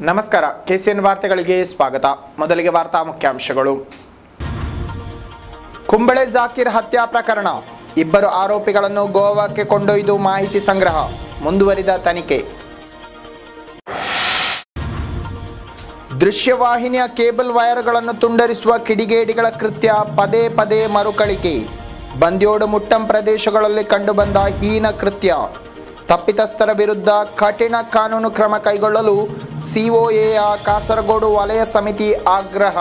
ನಮಸ್ಕಾರ ಕೆಸಿಎನ್ ವಾರ್ತೆಗಳಿಗೆ ಸ್ವಾಗತ. ಮೊದಲಿಗೆ ವಾರ್ತಾ ಮುಖ್ಯಾಂಶಗಳು. ಕುಂಬಳೆ ಜಾಕೀರ್ ಹತ್ಯಾ ಪ್ರಕರಣ, ಇಬ್ಬರು ಆರೋಪಿಗಳನ್ನು ಗೋವಾಕ್ಕೆ ಕೊಂಡೊಯ್ದು ಮಾಹಿತಿ ಸಂಗ್ರಹ, ಮುಂದುವರಿದ ತನಿಖೆ. ದೃಶ್ಯವಾಹಿನಿಯ ಕೇಬಲ್ ವೈರ್ಗಳನ್ನು ತುಂಡರಿಸುವ ಕಿಡಿಗೇಡಿಗಳ ಕೃತ್ಯ ಪದೇ ಪದೇ ಮರುಕಳಿಕೆ. ಬಂದ್ಯೋಡು ಮುಟ್ಟಂ ಪ್ರದೇಶಗಳಲ್ಲಿ ಕಂಡುಬಂದ ಹೀನ ಕೃತ್ಯ. ತಪ್ಪಿತಸ್ಥರ ವಿರುದ್ಧ ಕಠಿಣ ಕಾನೂನು ಕ್ರಮ ಕೈಗೊಳ್ಳಲು ಸಿಒಎಯ ಕಾಸರಗೋಡು ವಲಯ ಸಮಿತಿ ಆಗ್ರಹ.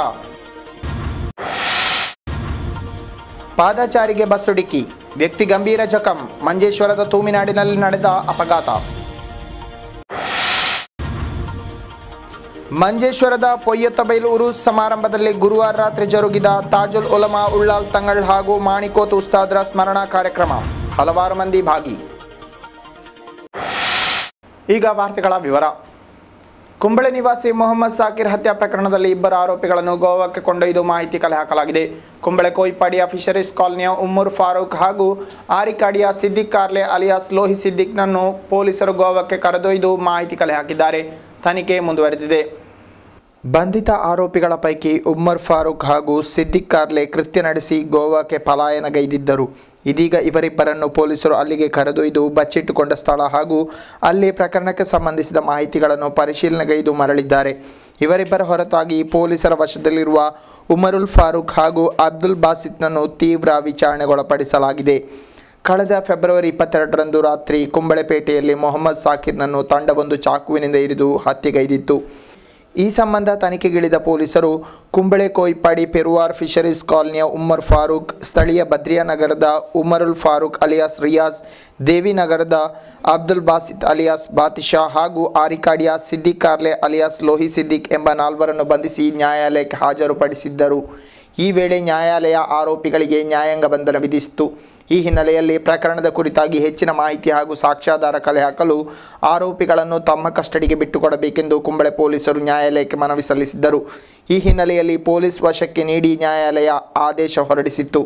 ಪಾದಚಾರಿಗೆ ಬಸ್ಸುಡಿಕ್ಕಿ, ವ್ಯಕ್ತಿ ಗಂಭೀರ ಜಖಂ. ಮಂಜೇಶ್ವರದ ತೂಮಿನಾಡಿನಲ್ಲಿ ನಡೆದ ಅಪಘಾತ. ಮಂಜೇಶ್ವರದ ಪೊಯ್ಯತ್ತಬೈಲು ಉರೂಸ್ ಸಮಾರಂಭದಲ್ಲಿ ಗುರುವಾರ ರಾತ್ರಿ ಜರುಗಿದ ತಾಜುಲ್ ಉಲಮಾ ಉಳ್ಳಾಲ್ ತಂಗಳ್ ಹಾಗೂ ಮಾಣಿಕೋತ್ ಉಸ್ತಾದ್ರ ಸ್ಮರಣಾ ಕಾರ್ಯಕ್ರಮ. ಹಲವಾರು ಮಂದಿ ಭಾಗಿ. ಈಗ ವಾರ್ತೆಗಳ ವಿವರ. ಕುಂಬಳೆ ನಿವಾಸಿ ಮೊಹಮ್ಮದ್ ಸಾಕಿರ್ ಹತ್ಯಾ ಪ್ರಕರಣದಲ್ಲಿ ಇಬ್ಬರು ಆರೋಪಿಗಳನ್ನು ಗೋವಾಕ್ಕೆ ಕೊಂಡೊಯ್ದು ಮಾಹಿತಿ ಕಲೆ ಹಾಕಲಾಗಿದೆ. ಕುಂಬಳೆ ಕೋಯಿಪಾಡಿಯ ಫಿಶರೀಸ್ ಕಾಲನಿಯ ಉಮ್ಮರ್ ಫಾರೂಕ್ ಹಾಗೂ ಆರಿಕಾಡಿಯ ಸಿದ್ದಿಕ್ ಕಾರ್ಲೆ ಅಲಿಯಾಸ್ ಲೋಹಿ ಸಿದ್ದಿಕ್ನನ್ನು ಪೊಲೀಸರು ಗೋವಾಕ್ಕೆ ಕರೆದೊಯ್ದು ಮಾಹಿತಿ ಕಲೆ ಹಾಕಿದ್ದಾರೆ. ತನಿಖೆ ಮುಂದುವರೆದಿದೆ. ಬಂಧಿತ ಆರೋಪಿಗಳ ಪೈಕಿ ಉಮ್ಮರ್ ಫಾರೂಕ್ ಹಾಗೂ ಸಿದ್ದಿಕ್ ಕಾರ್ಲೆ ಕೃತ್ಯ ನಡೆಸಿ ಗೋವಾಕ್ಕೆ ಪಲಾಯನಗೈದಿದ್ದರು. ಇದೀಗ ಇವರಿಬ್ಬರನ್ನು ಪೊಲೀಸರು ಅಲ್ಲಿಗೆ ಕರೆದೊಯ್ದು ಬಚ್ಚಿಟ್ಟುಕೊಂಡ ಸ್ಥಳ ಹಾಗೂ ಅಲ್ಲಿ ಪ್ರಕರಣಕ್ಕೆ ಸಂಬಂಧಿಸಿದ ಮಾಹಿತಿಗಳನ್ನು ಪರಿಶೀಲನೆಗೈದು ಮರಳಿದ್ದಾರೆ. ಇವರಿಬ್ಬರ ಹೊರತಾಗಿ ಪೊಲೀಸರ ವಶದಲ್ಲಿರುವ ಉಮರುಲ್ ಫಾರೂಕ್ ಹಾಗೂ ಅಬ್ದುಲ್ ಬಾಸಿತ್ನನ್ನು ತೀವ್ರ ವಿಚಾರಣೆಗೊಳಪಡಿಸಲಾಗಿದೆ. ಕಳೆದ ಫೆಬ್ರವರಿ 22ರಂದು ರಾತ್ರಿ ಕುಂಬಳೆಪೇಟೆಯಲ್ಲಿ ಮೊಹಮ್ಮದ್ ಸಾಕಿರ್ನನ್ನು ತಂಡವೊಂದು ಚಾಕುವಿನಿಂದ ಇರಿದು ಹತ್ಯೆಗೈದಿತ್ತು. ಈ ಸಂಬಂಧ ತನಿಖೆಗಿಳಿದ ಪೊಲೀಸರು ಕುಂಬಳೆ ಕೋಯಿಪಾಡಿ ಪೆರುವಾರ್ ಫಿಶರೀಸ್ ಕಾಲನಿಯ ಉಮ್ಮರ್ ಫಾರೂಕ್, ಸ್ಥಳೀಯ ಬದ್ರಿಯಾ ನಗರದ ಉಮರುಲ್ ಫಾರೂಕ್ ಅಲಿಯಾಸ್ ರಿಯಾಜ್, ದೇವಿನಗರದ ಅಬ್ದುಲ್ ಬಾಸಿತ್ ಅಲಿಯಾಸ್ ಬಾತಿಶಾ ಹಾಗೂ ಆರಿಕಾಡಿಯ ಸಿದ್ದಿಕ್ ಕಾರ್ಲೆ ಅಲಿಯಾಸ್ ಲೋಹಿ ಸಿದ್ದಿಕ್ ಎಂಬ 4 ಬಂಧಿಸಿ ನ್ಯಾಯಾಲಯಕ್ಕೆ ಹಾಜರುಪಡಿಸಿದ್ದರು. ಈ ವೇಳೆ ನ್ಯಾಯಾಲಯ ಆರೋಪಿಗಳಿಗೆ ನ್ಯಾಯಾಂಗ ಬಂಧನ ವಿಧಿಸಿತು. ಈ ಹಿನ್ನೆಲೆಯಲ್ಲಿ ಪ್ರಕರಣದ ಕುರಿತಾಗಿ ಹೆಚ್ಚಿನ ಮಾಹಿತಿ ಹಾಗೂ ಸಾಕ್ಷ್ಯಾಧಾರ ಕಲೆ ಹಾಕಲು ಆರೋಪಿಗಳನ್ನು ತಮ್ಮ ಕಸ್ಟಡಿಗೆ ಬಿಟ್ಟುಕೊಡಬೇಕೆಂದು ಕುಂಬಳೆ ಪೊಲೀಸರು ನ್ಯಾಯಾಲಯಕ್ಕೆ ಮನವಿ ಸಲ್ಲಿಸಿದ್ದರು. ಈ ಹಿನ್ನೆಲೆಯಲ್ಲಿ ಪೊಲೀಸ್ ವಶಕ್ಕೆ ನೀಡಿ ನ್ಯಾಯಾಲಯ ಆದೇಶ ಹೊರಡಿಸಿತ್ತು.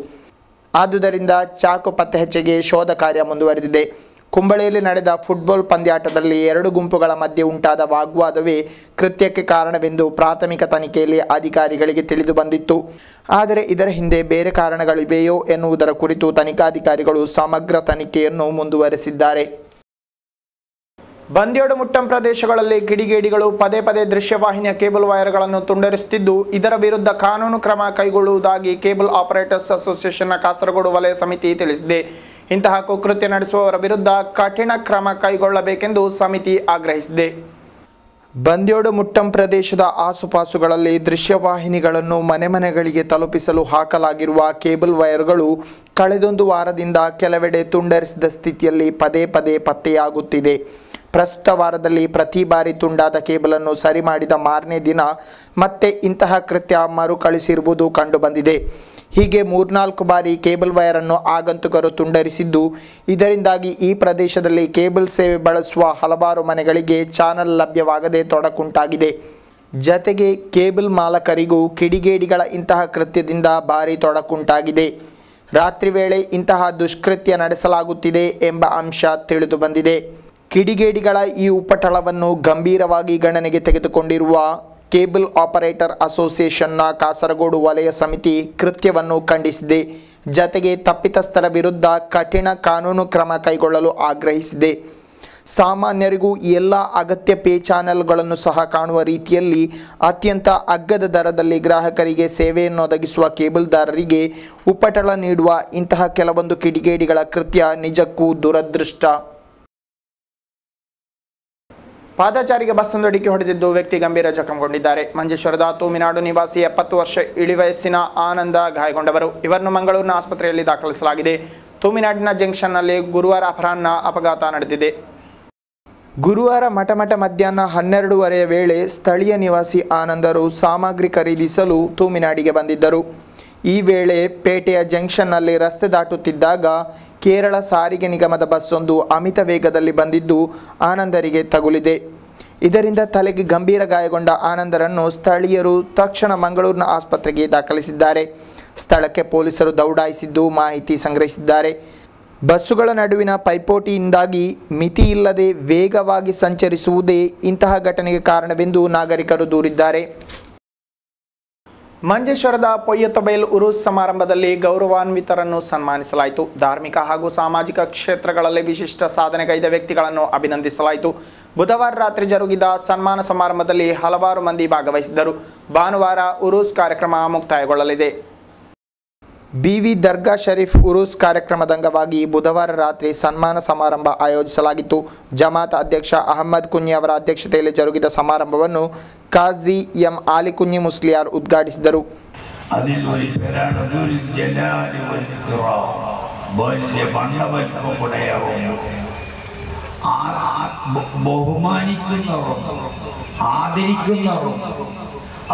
ಆದುದರಿಂದ ಚಾಕು ಪತ್ತೆ ಹಚ್ಚೆಗೆ ಶೋಧ ಕಾರ್ಯ ಮುಂದುವರೆದಿದೆ. ಕುಂಬಳೆಯಲ್ಲಿ ನಡೆದ ಫುಟ್ಬಾಲ್ ಪಂದ್ಯಾಟದಲ್ಲಿ 2 ಗುಂಪುಗಳ ಮಧ್ಯೆ ಉಂಟಾದ ವಾಗ್ವಾದವೇ ಕೃತ್ಯಕ್ಕೆ ಕಾರಣವೆಂದು ಪ್ರಾಥಮಿಕ ತನಿಖೆಯಲ್ಲಿ ಅಧಿಕಾರಿಗಳಿಗೆ ತಿಳಿದು ಬಂದಿತ್ತು. ಆದರೆ ಇದರ ಹಿಂದೆ ಬೇರೆ ಕಾರಣಗಳಿವೆಯೋ ಎನ್ನುವುದರ ಕುರಿತು ತನಿಖಾಧಿಕಾರಿಗಳು ಸಮಗ್ರ ತನಿಖೆಯನ್ನು ಮುಂದುವರೆಸಿದ್ದಾರೆ. ಬಂದ್ಯೋಡು ಮುಟ್ಟಂ ಪ್ರದೇಶಗಳಲ್ಲಿ ಕಿಡಿಗೇಡಿಗಳು ಪದೇ ಪದೇ ದೃಶ್ಯವಾಹಿನಿಯ ಕೇಬಲ್ ವೈರ್ಗಳನ್ನು ತುಂಡರಿಸುತ್ತಿದ್ದು, ಇದರ ವಿರುದ್ಧ ಕಾನೂನು ಕ್ರಮ ಕೈಗೊಳ್ಳುವುದಾಗಿ ಕೇಬಲ್ ಆಪರೇಟರ್ಸ್ ಅಸೋಸಿಯೇಷನ್ನ ಕಾಸರಗೋಡು ವಲಯ ಸಮಿತಿ ತಿಳಿಸಿದೆ. ಇಂತಹ ಕುಕೃತ್ಯ ನಡೆಸುವವರ ವಿರುದ್ಧ ಕಠಿಣ ಕ್ರಮ ಕೈಗೊಳ್ಳಬೇಕೆಂದು ಸಮಿತಿ ಆಗ್ರಹಿಸಿದೆ. ಬಂದ್ಯೋಡು ಮುಟ್ಟಂ ಪ್ರದೇಶದ ಆಸುಪಾಸುಗಳಲ್ಲಿ ದೃಶ್ಯವಾಹಿನಿಗಳನ್ನು ಮನೆಗಳಿಗೆ ತಲುಪಿಸಲು ಹಾಕಲಾಗಿರುವ ಕೇಬಲ್ ವೈರ್ಗಳು ಕಳೆದೊಂದು ವಾರದಿಂದ ಕೆಲವೆಡೆ ತುಂಡರಿಸಿದ ಸ್ಥಿತಿಯಲ್ಲಿ ಪದೇ ಪದೇ ಪತ್ತೆಯಾಗುತ್ತಿದೆ. ಪ್ರಸ್ತುತ ವಾರದಲ್ಲಿ ಪ್ರತಿ ಬಾರಿ ತುಂಡಾದ ಕೇಬಲನ್ನು ಸರಿ ಮಾಡಿದ ಮಾರನೇ ದಿನ ಮತ್ತೆ ಇಂತಹ ಕೃತ್ಯ ಮರುಕಳಿಸಿರುವುದು ಕಂಡುಬಂದಿದೆ. ಹೀಗೆ 3-4 ಬಾರಿ ಕೇಬಲ್ ವೈರನ್ನು ಆಗಂತುಕರು ತುಂಡರಿಸಿದ್ದು, ಇದರಿಂದಾಗಿ ಈ ಪ್ರದೇಶದಲ್ಲಿ ಕೇಬಲ್ ಸೇವೆ ಬಳಸುವ ಹಲವಾರು ಮನೆಗಳಿಗೆ ಚಾನಲ್ ಲಭ್ಯವಾಗದೆ ತೊಡಕುಂಟಾಗಿದೆ. ಜತೆಗೆ ಕೇಬಲ್ ಮಾಲಕರಿಗೂ ಕಿಡಿಗೇಡಿಗಳ ಇಂತಹ ಕೃತ್ಯದಿಂದ ಭಾರಿ ತೊಡಕುಂಟಾಗಿದೆ. ರಾತ್ರಿ ವೇಳೆ ಇಂತಹ ದುಷ್ಕೃತ್ಯ ನಡೆಸಲಾಗುತ್ತಿದೆ ಎಂಬ ಅಂಶ ತಿಳಿದು ಬಂದಿದೆ. ಕಿಡಿಗೇಡಿಗಳ ಈ ಉಪಟಳವನ್ನು ಗಂಭೀರವಾಗಿ ಗಣನೆಗೆ ತೆಗೆದುಕೊಂಡಿರುವ ಕೇಬಲ್ ಆಪರೇಟರ್ ಅಸೋಸಿಯೇಷನ್ನ ಕಾಸರಗೋಡು ವಲಯ ಸಮಿತಿ ಕೃತ್ಯವನ್ನು ಖಂಡಿಸಿದೆ. ಜತೆಗೆ ತಪ್ಪಿತಸ್ಥರ ವಿರುದ್ಧ ಕಠಿಣ ಕಾನೂನು ಕ್ರಮ ಕೈಗೊಳ್ಳಲು ಆಗ್ರಹಿಸಿದೆ. ಸಾಮಾನ್ಯರಿಗೂ ಎಲ್ಲ ಅಗತ್ಯ ಪೇ ಚಾನೆಲ್ಗಳನ್ನು ಸಹ ಕಾಣುವ ರೀತಿಯಲ್ಲಿ ಅತ್ಯಂತ ಅಗ್ಗದ ದರದಲ್ಲಿ ಗ್ರಾಹಕರಿಗೆ ಸೇವೆಯನ್ನು ಒದಗಿಸುವ ಕೇಬಲ್ದಾರರಿಗೆ ಉಪಟಳ ನೀಡುವ ಇಂತಹ ಕೆಲವೊಂದು ಕಿಡಿಗೇಡಿಗಳ ಕೃತ್ಯ ನಿಜಕ್ಕೂ ದುರದೃಷ್ಟ. ಪಾದಚಾರಿಗೆ ಬಸ್ಸೊಂದು ಡಿಕ್ಕಿ ಹೊಡೆದಿದ್ದು ವ್ಯಕ್ತಿ ಗಂಭೀರ ಜಖಂಗೊಂಡಿದ್ದಾರೆ. ಮಂಜೇಶ್ವರದ ತೂಮಿನಾಡು ನಿವಾಸಿ 70 ವರ್ಷ ಇಳಿವಯಸ್ಸಿನ ಆನಂದ ಗಾಯಗೊಂಡವರು. ಇವರನ್ನು ಮಂಗಳೂರಿನ ಆಸ್ಪತ್ರೆಯಲ್ಲಿ ದಾಖಲಿಸಲಾಗಿದೆ. ತೂಮಿನಾಡಿನ ಜಂಕ್ಷನ್ನಲ್ಲಿ ಗುರುವಾರ ಅಪರಾಹ್ನ ಅಪಘಾತ ನಡೆದಿದೆ. ಗುರುವಾರ ಮಧ್ಯಾಹ್ನ 12:30 ವೇಳೆ ಸ್ಥಳೀಯ ನಿವಾಸಿ ಆನಂದರು ಸಾಮಗ್ರಿ ಖರೀದಿಸಲು ತೂಮಿನಾಡಿಗೆ ಬಂದಿದ್ದರು. ಈ ವೇಳೆ ಪೇಟೆಯ ಜಂಕ್ಷನ್ನಲ್ಲಿ ರಸ್ತೆ ದಾಟುತ್ತಿದ್ದಾಗ ಕೇರಳ ಸಾರಿಗೆ ನಿಗಮದ ಬಸ್ಸೊಂದು ಅಮಿತ ವೇಗದಲ್ಲಿ ಬಂದಿದ್ದು ಆನಂದರಿಗೆ ತಗುಲಿದೆ. ಇದರಿಂದ ತಲೆಗೆ ಗಂಭೀರ ಗಾಯಗೊಂಡ ಆನಂದರನ್ನು ಸ್ಥಳೀಯರು ತಕ್ಷಣ ಮಂಗಳೂರಿನ ಆಸ್ಪತ್ರೆಗೆ ದಾಖಲಿಸಿದ್ದಾರೆ. ಸ್ಥಳಕ್ಕೆ ಪೊಲೀಸರು ದೌಡಾಯಿಸಿದ್ದು ಮಾಹಿತಿ ಸಂಗ್ರಹಿಸಿದ್ದಾರೆ. ಬಸ್ಸುಗಳ ನಡುವಿನ ಪೈಪೋಟಿಯಿಂದಾಗಿ ಮಿತಿಯಿಲ್ಲದೆ ವೇಗವಾಗಿ ಸಂಚರಿಸುವುದೇ ಇಂತಹ ಘಟನೆಗೆ ಕಾರಣವೆಂದು ನಾಗರಿಕರು ದೂರಿದ್ದಾರೆ. ಮಂಜೇಶ್ವರದ ಪೊಯ್ಯತಬೈಲ್ ಉರುಸ್ ಸಮಾರಂಭದಲ್ಲಿ ಗೌರವಾನ್ವಿತರನ್ನು ಸನ್ಮಾನಿಸಲಾಯಿತು. ಧಾರ್ಮಿಕ ಹಾಗೂ ಸಾಮಾಜಿಕ ಕ್ಷೇತ್ರಗಳಲ್ಲಿ ವಿಶಿಷ್ಟ ಸಾಧನೆಗೈದ ವ್ಯಕ್ತಿಗಳನ್ನು ಅಭಿನಂದಿಸಲಾಯಿತು. ಬುಧವಾರ ರಾತ್ರಿ ಜರುಗಿದ ಸನ್ಮಾನ ಸಮಾರಂಭದಲ್ಲಿ ಹಲವಾರು ಮಂದಿ ಭಾಗವಹಿಸಿದ್ದರು. ಭಾನುವಾರ ಉರುಸ್ ಕಾರ್ಯಕ್ರಮ ಮುಕ್ತಾಯಗೊಳ್ಳಲಿದೆ. ಬಿವಿ ದರ್ಗಾ ಶರೀಫ್ ಉರುಸ್ ಕಾರ್ಯಕ್ರಮದ ಅಂಗವಾಗಿ ಬುಧವಾರ ರಾತ್ರಿ ಸನ್ಮಾನ ಸಮಾರಂಭ ಆಯೋಜಿಸಲಾಗಿತ್ತು. ಜಮಾತ್ ಅಧ್ಯಕ್ಷ ಅಹಮ್ಮದ್ ಕುಂಞಿ ಅವರ ಅಧ್ಯಕ್ಷತೆಯಲ್ಲಿ ಜರುಗಿದ ಸಮಾರಂಭವನ್ನು ಕಾಜಿ ಎಂ ಆಲಿ ಕುಂಞಿ ಮುಸ್ಲಿಯಾರ್ ಉದ್ಘಾಟಿಸಿದರು.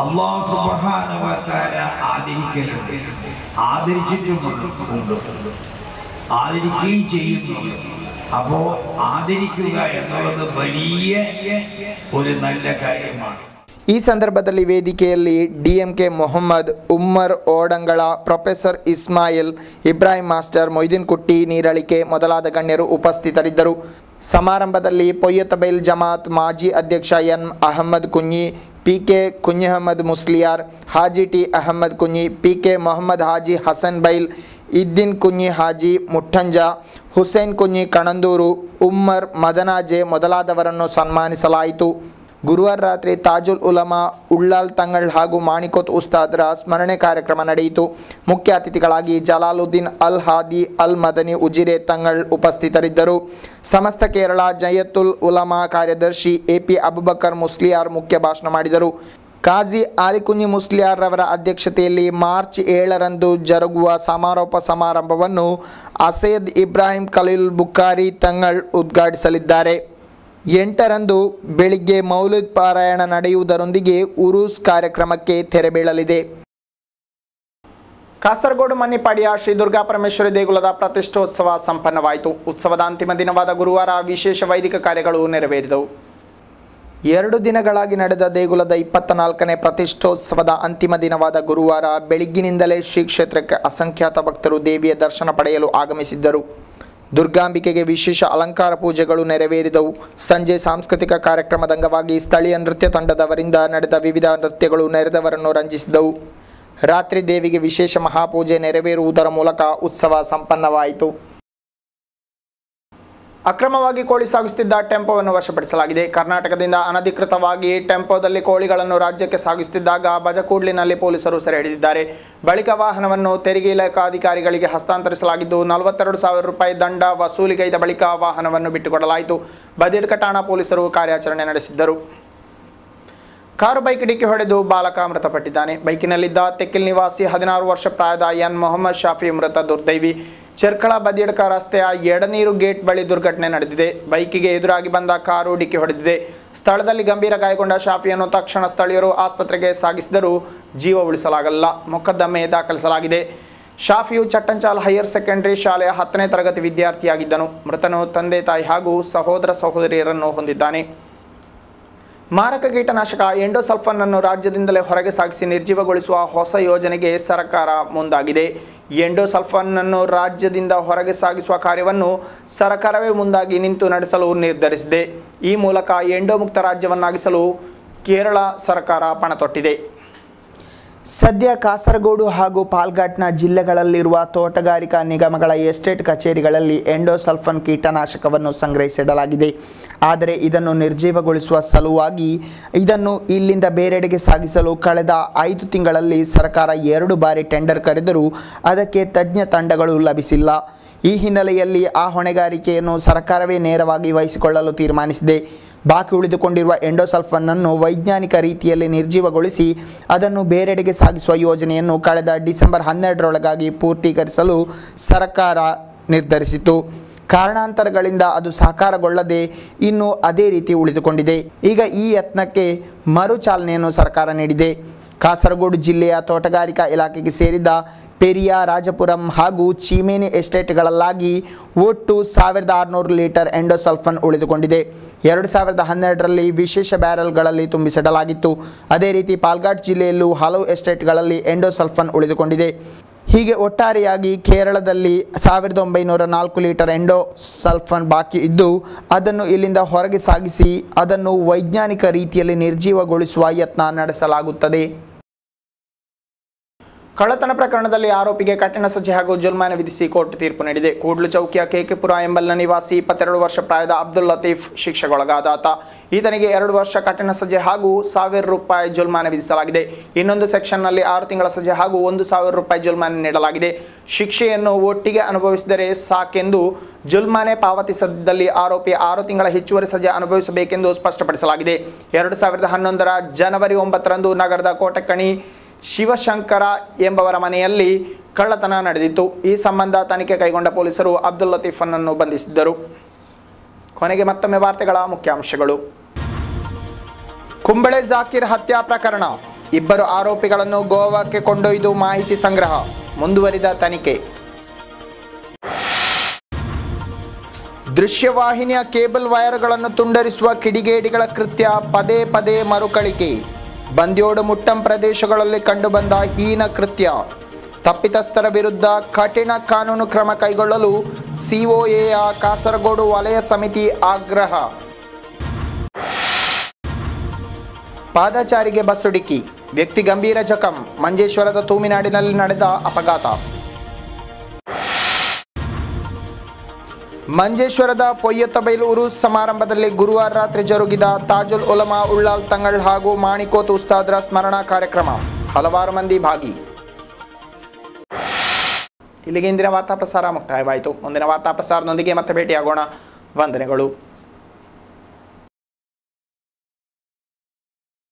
അല്ലാഹു സുബ്ഹാനഹു വ തആല ആദരിക്കലുണ്ട്, ആദരിച്ചിട്ടുമുണ്ട്, ആദരിക്കുകയും ചെയ്യുന്നു. അപ്പോൾ ആദരിക്കുക എന്നുള്ളത് വലിയ ഒരു നല്ല കാര്യമാണ്. ಈ ಸಂದರ್ಭದಲ್ಲಿ ವೇದಿಕೆಯಲ್ಲಿ ಡಿಎಂಕೆ ಮೊಹಮ್ಮದ್, ಉಮ್ಮರ್ ಓಡಂಗಳ, ಪ್ರೊಫೆಸರ್ ಇಸ್ಮಾಯಿಲ್, ಇಬ್ರಾಹಿಂ ಮಾಸ್ಟರ್, ಮೊಯ್ದೀನ್ ಕುಟ್ಟಿ, ನೀರಳಿಕೆ ಮೊದಲಾದ ಗಣ್ಯರು ಉಪಸ್ಥಿತರಿದ್ದರು. ಸಮಾರಂಭದಲ್ಲಿ ಪೊಯ್ಯತಬೈಲ್ ಜಮಾತ್ ಮಾಜಿ ಅಧ್ಯಕ್ಷ N Ahmed Kunhi, PK Kunhahammed Musliyar, Haji T Ahmed Kunhi, PK Mohammed Haji Hasan Bail, Iddeen Kunhi Haji Muttanja, Hussain Kunhi Kanandur, Ummer Madanaje ಮೊದಲಾದವರನ್ನು ಸನ್ಮಾನಿಸಲಾಯಿತು. ಗುರುವಾರ ರಾತ್ರಿ ತಾಜುಲ್ ಉಲಮಾ ಉಳ್ಳಾಲ್ ತಂಗಳ್ ಹಾಗೂ ಮಾಣಿಕೋತ್ ಉಸ್ತಾದರ ಸ್ಮರಣೆ ಕಾರ್ಯಕ್ರಮ ನಡೆಯಿತು. ಮುಖ್ಯ ಅತಿಥಿಗಳಾಗಿ ಜಲಾಲುದ್ದೀನ್ ಅಲ್ ಹಾದಿ ಅಲ್ ಮದನಿ ಉಜಿರೆ ತಂಗಳ್ ಉಪಸ್ಥಿತರಿದ್ದರು. ಸಮಸ್ತ ಕೇರಳ ಜಯತುಲ್ ಉಲಮಾ ಕಾರ್ಯದರ್ಶಿ ಎಪಿ ಅಬುಬಕರ್ ಮುಸ್ಲಿಯಾರ್ ಮುಖ್ಯ ಭಾಷಣ ಮಾಡಿದರು. ಕಾಜಿ ಆಲಿಕುಂಞಿ ಮುಸ್ಲಿಯಾರ್ ರವರ ಅಧ್ಯಕ್ಷತೆಯಲ್ಲಿ ಮಾರ್ಚ್ 7ರಂದು ಜರುಗುವ ಸಮಾರೋಪ ಸಮಾರಂಭವನ್ನು ಅಸೈದ್ ಇಬ್ರಾಹಿಂ ಖಲೀಲ್ ಬುಖಾರಿ ತಂಗಳ್ ಉದ್ಘಾಟಿಸಲಿದ್ದಾರೆ. 8ರಂದು ಬೆಳಿಗ್ಗೆ ಮೌಲಿದ್ ಪಾರಾಯಣ ನಡೆಯುವುದರೊಂದಿಗೆ ಉರೂಸ್ ಕಾರ್ಯಕ್ರಮಕ್ಕೆ ತೆರೆ ಬೀಳಲಿದೆ. ಕಾಸರಗೋಡು ಮನ್ನಿಪಾಡಿಯ ಶ್ರೀ ದುರ್ಗಾ ಪರಮೇಶ್ವರಿ ದೇಗುಲದ ಪ್ರತಿಷ್ಠೋತ್ಸವ ಸಂಪನ್ನವಾಯಿತು. ಉತ್ಸವದ ಅಂತಿಮ ದಿನವಾದ ಗುರುವಾರ ವಿಶೇಷ ವೈದಿಕ ಕಾರ್ಯಗಳು ನೆರವೇರಿದವು. 2 ದಿನಗಳಾಗಿ ನಡೆದ ದೇಗುಲದ 24ನೇ ಪ್ರತಿಷ್ಠೋತ್ಸವದ ಅಂತಿಮ ದಿನವಾದ ಗುರುವಾರ ಬೆಳಗ್ಗಿನಿಂದಲೇ ಶ್ರೀ ಕ್ಷೇತ್ರಕ್ಕೆ ಅಸಂಖ್ಯಾತ ಭಕ್ತರು ದೇವಿಯ ದರ್ಶನ ಪಡೆಯಲು ಆಗಮಿಸಿದ್ದರು. ದುರ್ಗಾಂಬಿಕೆಗೆ ವಿಶೇಷ ಅಲಂಕಾರ ಪೂಜೆಗಳು ನೆರವೇರಿದವು. ಸಂಜೆ ಸಾಂಸ್ಕೃತಿಕ ಕಾರ್ಯಕ್ರಮದ ಅಂಗವಾಗಿ ಸ್ಥಳೀಯ ನೃತ್ಯ ತಂಡದವರಿಂದ ನಡೆದ ವಿವಿಧ ನೃತ್ಯಗಳು ನೆರೆದವರನ್ನು ರಂಜಿಸಿದವು. ರಾತ್ರಿ ದೇವಿಗೆ ವಿಶೇಷ ಮಹಾಪೂಜೆ ನೆರವೇರುವುದರ ಮೂಲಕ ಉತ್ಸವ ಸಂಪನ್ನವಾಯಿತು. ಅಕ್ರಮವಾಗಿ ಕೋಳಿ ಸಾಗಿಸುತ್ತಿದ್ದ ಟೆಂಪೋವನ್ನು ವಶಪಡಿಸಲಾಗಿದೆ. ಕರ್ನಾಟಕದಿಂದ ಅನಧಿಕೃತವಾಗಿ ಟೆಂಪೋದಲ್ಲಿ ಕೋಳಿಗಳನ್ನು ರಾಜ್ಯಕ್ಕೆ ಸಾಗಿಸುತ್ತಿದ್ದಾಗ ಬಜಕೂಡ್ಲಿನಲ್ಲಿ ಪೊಲೀಸರು ಸೆರೆ ಹಿಡಿದಿದ್ದಾರೆ. ಬಳಿಕ ವಾಹನವನ್ನು ತೆರಿಗೆ ಇಲಾಖಾ ಅಧಿಕಾರಿಗಳಿಗೆ ಹಸ್ತಾಂತರಿಸಲಾಗಿದ್ದು 42,000 ರೂಪಾಯಿ ದಂಡ ವಸೂಲಿಗೈದ ಬಳಿಕ ವಾಹನವನ್ನು ಬಿಟ್ಟುಕೊಡಲಾಯಿತು. ಬದಿಡ್ಕ ಠಾಣಾ ಪೊಲೀಸರು ಕಾರ್ಯಾಚರಣೆ ನಡೆಸಿದ್ದರು. ಕಾರು ಬೈಕ್ ಡಿಕ್ಕಿ ಹೊಡೆದು ಬಾಲಕ ಮೃತಪಟ್ಟಿದ್ದಾನೆ. ಬೈಕಿನಲ್ಲಿದ್ದ ತೆಕ್ಕಿಲ್ ನಿವಾಸಿ 16 ವರ್ಷ ಪ್ರಾಯದ ಎನ್ ಮೊಹಮ್ಮದ್ ಶಾಫಿ ಮೃತ ದುರ್ದೈವಿ. ಚೆರ್ಕಳ ಬದಿಯಡ್ಕ ರಸ್ತೆಯ ಎಡನೀರು ಗೇಟ್ ಬಳಿ ದುರ್ಘಟನೆ ನಡೆದಿದೆ. ಬೈಕಿಗೆ ಎದುರಾಗಿ ಬಂದ ಕಾರು ಡಿಕ್ಕಿ ಹೊಡೆದಿದೆ. ಸ್ಥಳದಲ್ಲಿ ಗಂಭೀರ ಗಾಯಗೊಂಡ ಶಾಫಿಯನ್ನು ತಕ್ಷಣ ಸ್ಥಳೀಯರು ಆಸ್ಪತ್ರೆಗೆ ಸಾಗಿಸಿದರೂ ಜೀವ ಉಳಿಸಲಾಗಲ್ಲ. ಮೊಕದ್ದಮೆ ದಾಖಲಿಸಲಾಗಿದೆ. ಶಾಫಿಯು ಚಟ್ಟಂಚಾಲ್ ಹೈಯರ್ ಸೆಕೆಂಡರಿ ಶಾಲೆಯ 10ನೇ ತರಗತಿ ವಿದ್ಯಾರ್ಥಿಯಾಗಿದ್ದನು. ಮೃತನು ತಂದೆ ತಾಯಿ ಹಾಗೂ ಸಹೋದರ ಸಹೋದರಿಯರನ್ನು ಹೊಂದಿದ್ದಾನೆ. ಮಾರಕ ಕೀಟನಾಶಕ ಎಂಡೋಸಲ್ಫನ್ ಅನ್ನು ರಾಜ್ಯದಿಂದಲೇ ಹೊರಗೆ ಸಾಗಿಸಿ ನಿರ್ಜೀವಗೊಳಿಸುವ ಹೊಸ ಯೋಜನೆಗೆ ಸರ್ಕಾರ ಮುಂದಾಗಿದೆ. ಎಂಡೋಸಲ್ಫನ್ ಅನ್ನು ರಾಜ್ಯದಿಂದ ಹೊರಗೆ ಸಾಗಿಸುವ ಕಾರ್ಯವನ್ನು ಸರ್ಕಾರವೇ ಮುಂದಾಗಿ ನಿಂತು ನಡೆಸಲು ನಿರ್ಧರಿಸಿದೆ. ಈ ಮೂಲಕ ಎಂಡೋ ಮುಕ್ತ ರಾಜ್ಯವನ್ನಾಗಿಸಲು ಕೇರಳ ಸರ್ಕಾರ ಪಣ ತೊಟ್ಟಿದೆ. ಸದ್ಯ ಕಾಸರಗೋಡು ಹಾಗೂ ಪಾಲ್ಘಾಟ್ನ ಜಿಲ್ಲೆಗಳಲ್ಲಿರುವ ತೋಟಗಾರಿಕಾ ನಿಗಮಗಳ ಎಸ್ಟೇಟ್ ಕಚೇರಿಗಳಲ್ಲಿ ಎಂಡೋಸಲ್ಫನ್ ಕೀಟನಾಶಕವನ್ನು ಸಂಗ್ರಹಿಸಿಡಲಾಗಿದೆ. ಆದರೆ ಇದನ್ನು ನಿರ್ಜೀವಗೊಳಿಸುವ ಸಲುವಾಗಿ ಇದನ್ನು ಇಲ್ಲಿಂದ ಬೇರೆಡೆಗೆ ಸಾಗಿಸಲು ಕಳೆದ 5 ತಿಂಗಳಲ್ಲಿ ಸರ್ಕಾರ 2 ಬಾರಿ ಟೆಂಡರ್ ಕರೆದರೂ ಅದಕ್ಕೆ ತಜ್ಞ ತಂಡಗಳು ಲಭಿಸಿಲ್ಲ. ಈ ಹಿನ್ನೆಲೆಯಲ್ಲಿ ಆ ಹೊಣೆಗಾರಿಕೆಯನ್ನು ಸರ್ಕಾರವೇ ನೇರವಾಗಿ ವಹಿಸಿಕೊಳ್ಳಲು ತೀರ್ಮಾನಿಸಿದೆ. ಬಾಕಿ ಉಳಿದುಕೊಂಡಿರುವ ಎಂಡೋಸಲ್ಫನ್ನನ್ನು ವೈಜ್ಞಾನಿಕ ರೀತಿಯಲ್ಲಿ ನಿರ್ಜೀವಗೊಳಿಸಿ ಅದನ್ನು ಬೇರೆಡೆಗೆ ಸಾಗಿಸುವ ಯೋಜನೆಯನ್ನು ಕಳೆದ ಡಿಸೆಂಬರ್ 12ರೊಳಗಾಗಿ ಪೂರ್ತೀಕರಿಸಲು ಸರ್ಕಾರ ನಿರ್ಧರಿಸಿತು. ಕಾರಣಾಂತರಗಳಿಂದ ಅದು ಸಾಕಾರಗೊಳ್ಳದೆ ಇನ್ನೂ ಅದೇ ರೀತಿ ಉಳಿದುಕೊಂಡಿದೆ. ಈಗ ಈ ಯತ್ನಕ್ಕೆ ಮರುಚಾಲನೆಯನ್ನು ಸರ್ಕಾರ ನೀಡಿದೆ. ಕಾಸರಗೋಡು ಜಿಲ್ಲೆಯ ತೋಟಗಾರಿಕಾ ಇಲಾಖೆಗೆ ಸೇರಿದ ಪೆರಿಯ, ರಾಜಪುರಂ ಹಾಗೂ ಚೀಮೇನಿ ಎಸ್ಟೇಟ್ಗಳಲ್ಲಾಗಿ ಒಟ್ಟು 1600 ಲೀಟರ್ ಎಂಡೋಸಲ್ಫನ್ ಉಳಿದುಕೊಂಡಿದೆ. 2012ರಲ್ಲಿ ವಿಶೇಷ ಬ್ಯಾರಲ್ಗಳಲ್ಲಿ ತುಂಬಿಸಿಡಲಾಗಿತ್ತು. ಅದೇ ರೀತಿ ಪಾಲ್ಘಾಟ್ ಜಿಲ್ಲೆಯಲ್ಲೂ ಹಲವು ಎಸ್ಟೇಟ್ಗಳಲ್ಲಿ ಎಂಡೋಸಲ್ಫನ್ ಉಳಿದುಕೊಂಡಿದೆ. ಹೀಗೆ ಒಟ್ಟಾರೆಯಾಗಿ ಕೇರಳದಲ್ಲಿ 1904 ಲೀಟರ್ ಎಂಡೋಸಲ್ಫಾನ್ ಬಾಕಿ ಇದ್ದು ಅದನ್ನು ಇಲ್ಲಿಂದ ಹೊರಗೆ ಸಾಗಿಸಿ ಅದನ್ನು ವೈಜ್ಞಾನಿಕ ರೀತಿಯಲ್ಲಿ ನಿರ್ಜೀವಗೊಳಿಸುವ ಯತ್ನ ನಡೆಸಲಾಗುತ್ತದೆ. ಕಳ್ಳತನ ಪ್ರಕರಣದಲ್ಲಿ ಆರೋಪಿಗೆ ಕಠಿಣ ಸಜೆ ಹಾಗೂ ಜುಲ್ಮಾನೆ ವಿಧಿಸಿ ಕೋರ್ಟ್ ತೀರ್ಪು ನೀಡಿದೆ. ಕೂಡ್ಲು ಚೌಕಿಯ ಕೆಕೆಪುರ ಎಂಬಲ್ನ ನಿವಾಸಿ 22 ವರ್ಷ ಪ್ರಾಯದ ಅಬ್ದುಲ್ ಲತೀಫ್ ಶಿಕ್ಷೆಗೊಳಗಾದ ಆತ. ಈತನಿಗೆ 2 ವರ್ಷ ಕಠಿಣ ಸಜೆ ಹಾಗೂ ₹1000 ಜುಲ್ಮಾನೆ ವಿಧಿಸಲಾಗಿದೆ. ಇನ್ನೊಂದು ಸೆಕ್ಷನ್ನಲ್ಲಿ 6 ತಿಂಗಳ ಸಜೆ ಹಾಗೂ ₹1000 ಜುಲ್ಮಾನೆ ನೀಡಲಾಗಿದೆ. ಶಿಕ್ಷೆಯನ್ನು ಒಟ್ಟಿಗೆ ಅನುಭವಿಸಿದರೆ ಸಾಕೆಂದು ಜುಲ್ಮಾನೆ ಪಾವತಿಸದಿದ್ದಲ್ಲಿ ಆರೋಪಿ 6 ತಿಂಗಳ ಹೆಚ್ಚುವರಿ ಸಜೆ ಅನುಭವಿಸಬೇಕೆಂದು ಸ್ಪಷ್ಟಪಡಿಸಲಾಗಿದೆ. 2011 ಜನವರಿ 9ರಂದು ನಗರದ ಕೋಟಕಣಿ ಶಿವಶಂಕರ ಎಂಬವರ ಮನೆಯಲ್ಲಿ ಕಳ್ಳತನ ನಡೆದಿತ್ತು. ಈ ಸಂಬಂಧ ತನಿಖೆ ಕೈಗೊಂಡ ಪೊಲೀಸರು ಅಬ್ದುಲ್ ಲತೀಫನನ್ನು ಬಂಧಿಸಿದ್ದರು. ಕೊನೆಗೆ ಮತ್ತೊಮ್ಮೆ ವಾರ್ತೆಗಳ ಮುಖ್ಯಾಂಶಗಳು. ಕುಂಬಳೆ ಜಾಕೀರ್ ಹತ್ಯಾ ಪ್ರಕರಣ, 2 ಆರೋಪಿಗಳನ್ನು ಗೋವಾಕ್ಕೆ ಕೊಂಡೊಯ್ದು ಮಾಹಿತಿ ಸಂಗ್ರಹ, ಮುಂದುವರಿದ ತನಿಖೆ. ದೃಶ್ಯವಾಹಿನಿಯ ಕೇಬಲ್ ವೈರ್ಗಳನ್ನು ತುಂಡರಿಸುವ ಕಿಡಿಗೇಡಿಗಳ ಕೃತ್ಯ ಪದೇ ಪದೇ ಮರುಕಳಿಕೆ. ಬಂದ್ಯೋಡು ಮುಟ್ಟಂ ಪ್ರದೇಶಗಳಲ್ಲಿ ಕಂಡುಬಂದ ಹೀನ ಕೃತ್ಯ. ತಪ್ಪಿತಸ್ಥರ ವಿರುದ್ಧ ಕಠಿಣ ಕಾನೂನು ಕ್ರಮ ಕೈಗೊಳ್ಳಲು ಸಿಒಎಯ ಕಾಸರಗೋಡು ವಲಯ ಸಮಿತಿ ಆಗ್ರಹ. ಪಾದಚಾರಿಗೆ ಬಸ್ಸುಡಿಕ್ಕಿ, ವ್ಯಕ್ತಿ ಗಂಭೀರ ಜಖಂ. ಮಂಜೇಶ್ವರದ ತೂಮಿನಾಡಿನಲ್ಲಿ ನಡೆದ ಅಪಘಾತ. ಮಂಜೇಶ್ವರದ ಪೊಯ್ಯತ್ತಬೈಲು ಉರೂಸ್ ಸಮಾರಂಭದಲ್ಲಿ ಗುರುವಾರ ರಾತ್ರಿ ಜರುಗಿದ ತಾಜುಲ್ ಉಲಮಾ ಉಳ್ಳಾಲ್ ತಂಗಳ್ ಹಾಗೂ ಮಾಣಿಕೋತ್ ಉಸ್ತಾದ್ರ ಸ್ಮರಣಾ ಕಾರ್ಯಕ್ರಮ. ಹಲವಾರು ಮಂದಿ ಭಾಗಿ. ಇಲ್ಲಿಗೆ ಇಂದಿನ ವಾರ್ತಾ ಪ್ರಸಾರ ಮುಕ್ತಾಯವಾಯಿತು. ಮುಂದಿನ ವಾರ್ತಾ ಪ್ರಸಾರದೊಂದಿಗೆ ಮತ್ತೆ ಭೇಟಿಯಾಗೋಣ. ವಂದನೆಗಳು.